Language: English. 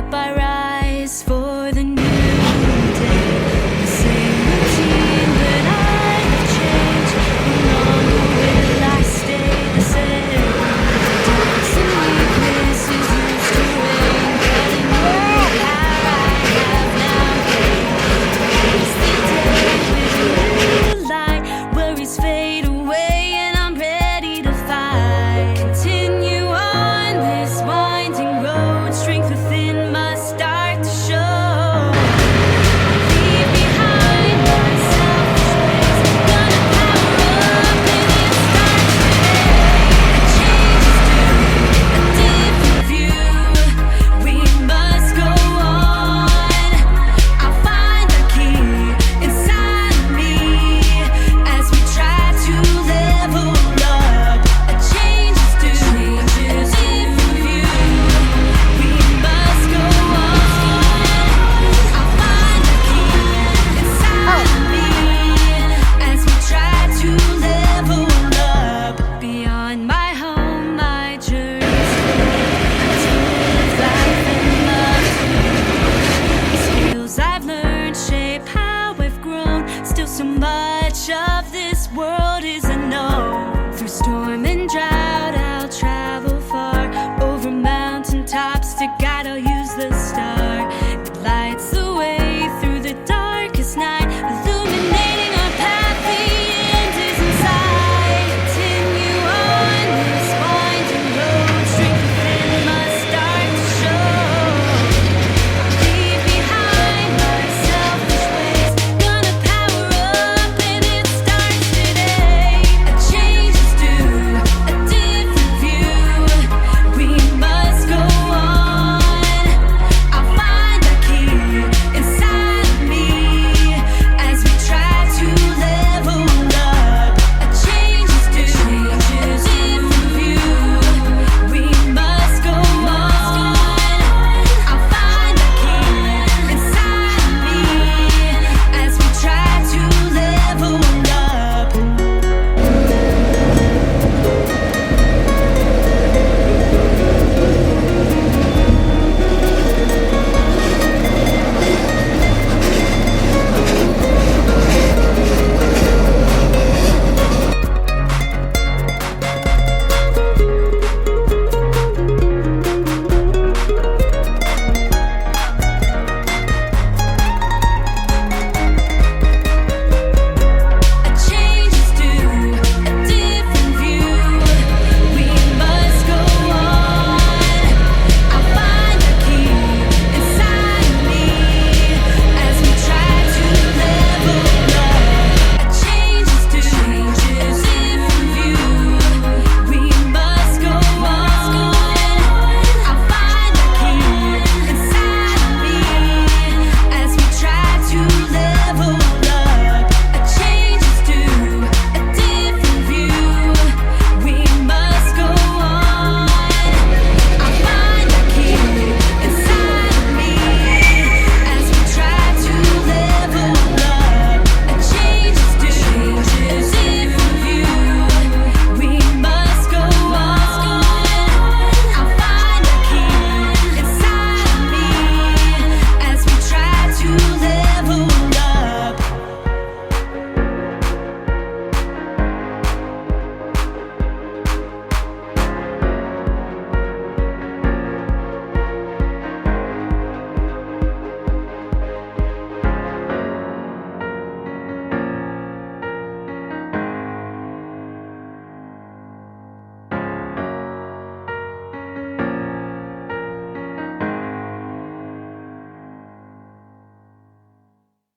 up, I rise for the new day. The same routine, but I have changed. No longer will I stay the same. Doubts and weaknesses used to reign, but in your power I have now gained. Face the day with a little light, worries fade away, and I'm ready to fight. Continue on this winding road, strength within must start to show. Leave behind my selfish ways, gonna power up and it starts today. A change is due, a different view, we must go on. I'll find the key inside of me as we try to level up. A change is due, a different view, we must go on. I'll find the key inside of me as we try to level up. Beyond my home, my journey's to live life and love. The skills I've learned shape how I've grown. Still so much of this world is